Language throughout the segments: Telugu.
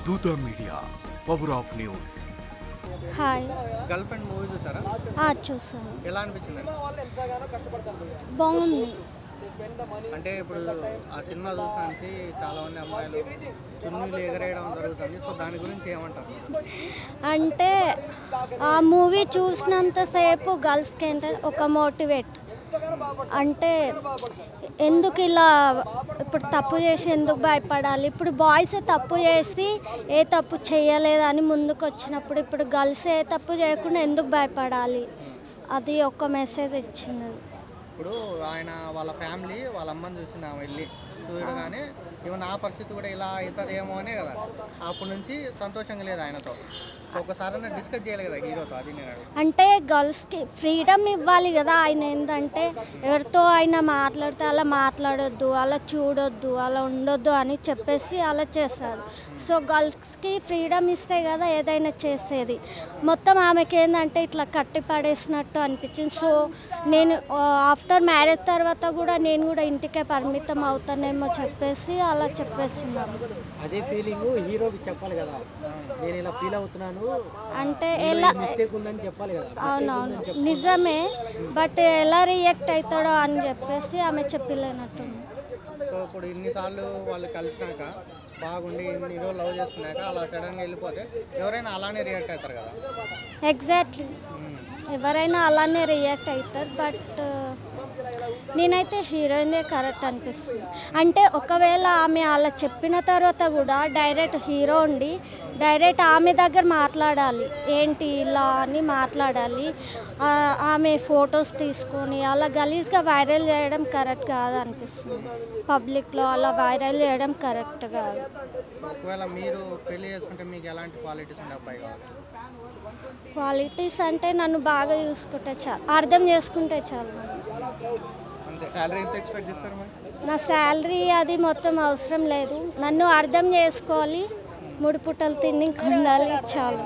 Dootha media power of news. Hi, girl friend movie చూసారా? చూసాను. ఎలా అనిపించింది? బాగుంది. అంటే ఇప్పుడు ఆ సినిమా చూసానికి చాలా మంది అమ్మాయిలు చున్నీలు ఎగరేయడం జరుగుతుంది. సో దాని గురించి ఏమంటారు? అంటే ఆ మూవీ చూసినంతసేపు గర్ల్స్కి ఏంటంటే ఒక మోటివేట్, అంటే ఎందుకు ఇలా ఇప్పుడు తప్పు చేసి ఎందుకు భయపడాలి, ఇప్పుడు బాయ్స్ తప్పు చేసి ఏ తప్పు చేయలేదని ముందుకు వచ్చినప్పుడు ఇప్పుడు గర్ల్స్ ఏ తప్పు చేయకుండా ఎందుకు భయపడాలి, అది ఒక మెసేజ్ ఇచ్చింది. ఇప్పుడు ఆయన వాళ్ళ ఫ్యామిలీ వాళ్ళ అమ్మని చూసింది, ఆమె వెళ్ళి చూడగానే ఈవెన్ నా పరిస్థితి కూడా ఇలా అవుతుందేమో అనే కదా అప్పటి నుంచి సంతోషంగా లేదు ఆయనతో. ఒకసారి డిస్కస్ చేయాలి కదా హీరోతో, అది నేను అంటే గర్ల్స్కి ఫ్రీడమ్ ఇవ్వాలి కదా. ఆయన ఏంటంటే ఎవరితో ఆయన మాట్లాడితే అలా మాట్లాడొద్దు, అలా చూడొద్దు, అలా ఉండొద్దు అని చెప్పేసి అలా చేశాడు. సో గర్ల్స్కి ఫ్రీడమ్ ఇస్తే కదా ఏదైనా చేసేది. మొత్తం ఆమెకి ఏంటంటే ఇట్లా కట్టి పడేసినట్టు అనిపించింది. సో నేను ఆఫ్టర్ మ్యారేజ్ తర్వాత కూడా నేను కూడా ఇంటికే పరిమితం అవుతానేమో చెప్పేసి అలా చెప్పేస్తున్నాను. అదే ఫీలింగ్ హీరోకి చెప్పాలి కదా, నేను ఇలా ఫీల్ అవుతున్నాను అంటే ఎలా మిస్టేక్ ఉందని చెప్పాలి కదా. అవునవును నిజమే, బట్ ఎలా రియాక్ట్ అవుతాడో అని చెప్పేసి ఆమె చెప్పలేనట్టుంది. సో ఇప్పుడు ఇన్నిసార్లు వాళ్ళు కలిసినాక బాగుండి ఇన్ని రోజులు లవ్ చేసుకున్నాక అలా సడన్గా వెళ్ళిపోతే ఎవరైనా అలానే రియాక్ట్ అవుతారు కదా. ఎగ్జాక్ట్లీ, ఎవరైనా అలానే రియాక్ట్ అవుతారు. బట్ నేనైతే హీరోయిన్దే కరెక్ట్ అనిపిస్తుంది. అంటే ఒకవేళ ఆమె అలా చెప్పిన తర్వాత కూడా డైరెక్ట్ హీరో ఉండి డైరెక్ట్ ఆమె దగ్గర మాట్లాడాలి, ఏంటి ఇలా అని మాట్లాడాలి. ఆమె ఫొటోస్ తీసుకొని అలా గలీజ్గా వైరల్ చేయడం కరెక్ట్ కాదు అనిపిస్తుంది. పబ్లిక్లో అలా వైరల్ చేయడం కరెక్ట్ కాదు. ఒకవేళ మీరు పెళ్లి చేసుకుంటే మీకు ఎలాంటి క్వాలిటీస్ ఉండే అబ్బాయి కావాలి? క్వాలిటీస్ అంటే నన్ను బాగా చూసుకుంటే చాలు, అర్థం చేసుకుంటే చాలు. శాలరీ ఎంత ఎక్స్పెక్ట్ చేస్తారు మరి? నా శాలరీ అది మొత్తం అవసరం లేదు, నన్ను అర్థం చేసుకోవాలి, 3 పూటలు తిని ఉండాలి, చాలు.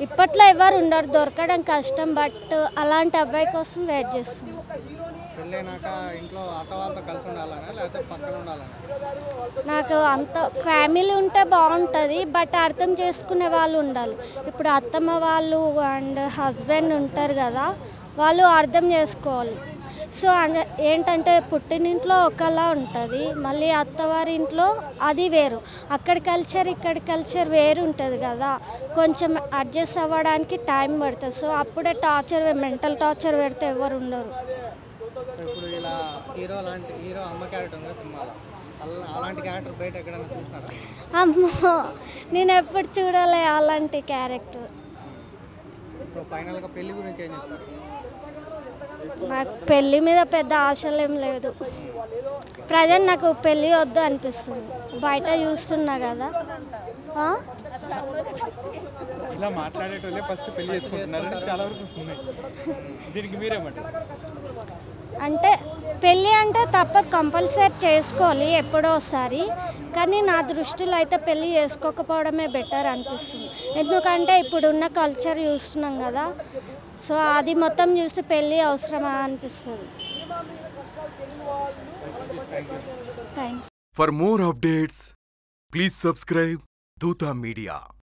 ఇప్పట్లో ఎవరు ఉండరు, దొరకడం కష్టం. బట్ అలాంటి అబ్బాయి కోసం వెయిట్ చేస్తున్నాం. పెళ్ళైనాక ఇంట్లో అత్త వాళ్ళతో కలిసి ఉండాలనా లేకపోతే పక్కన ఉండాలనా? నాకు అంత ఫ్యామిలీ ఉంటే బాగుంటుంది, బట్ అర్థం చేసుకునే వాళ్ళు ఉండాలి. ఇప్పుడు అత్తమ్మ వాళ్ళు అండ్ హస్బెండ్ ఉంటారు కదా, వాళ్ళు అర్థం చేసుకోవాలి. సో ఏంటంటే పుట్టినింట్లో ఒకలా ఉంటుంది, మళ్ళీ అత్తవారి ఇంట్లో అది వేరు, అక్కడి కల్చర్ ఇక్కడి కల్చర్ వేరు ఉంటుంది కదా. కొంచెం అడ్జస్ట్ అవ్వడానికి టైం పడుతుంది. సో అప్పుడే మెంటల్ టార్చర్ పెడితే ఎవరు ఉండరు. ఇప్పుడు ఇలా హీరో అమ్మ క్యారెక్టర్ ఉంది సినిమాలో, అలాంటి క్యారెక్టర్ బయట ఎక్కడైనా చూసినారా? అమ్మో, నేను ఎప్పుడు చూడాలి అలాంటి క్యారెక్టర్. ఇప్పుడు ఫైనల్గా పెళ్లి గురించి ఏం చెప్తారు? నాకు పెళ్ళి మీద పెద్ద ఆశలు ఏం లేదు. ప్రజెంట్ నాకు పెళ్ళి వద్దు అనిపిస్తుంది, బయట చూస్తున్నా కదా. ఇలా మాట్లాడేటోళ్ళే ఫస్ట్ పెళ్లి చేసుకుంటున్నారు చాలా వరకు ఉన్నాయి. దీనికి మీరేమంటారు? అంటే పెళ్ళి అంటే తప్పదు, కంపల్సరీ చేసుకోవాలి ఎప్పుడో ఒకసారి. కానీ నా దృష్టిలో అయితే పెళ్ళి చేసుకోకపోవడమే బెటర్ అనిపిస్తుంది. ఎందుకంటే ఇప్పుడున్న కల్చర్ చూస్తున్నాం కదా, సో అది మొత్తం చూసి పెళ్ళి అవసరమా అనిపిస్తుంది. Thank you. For more updates please subscribe Dootha media.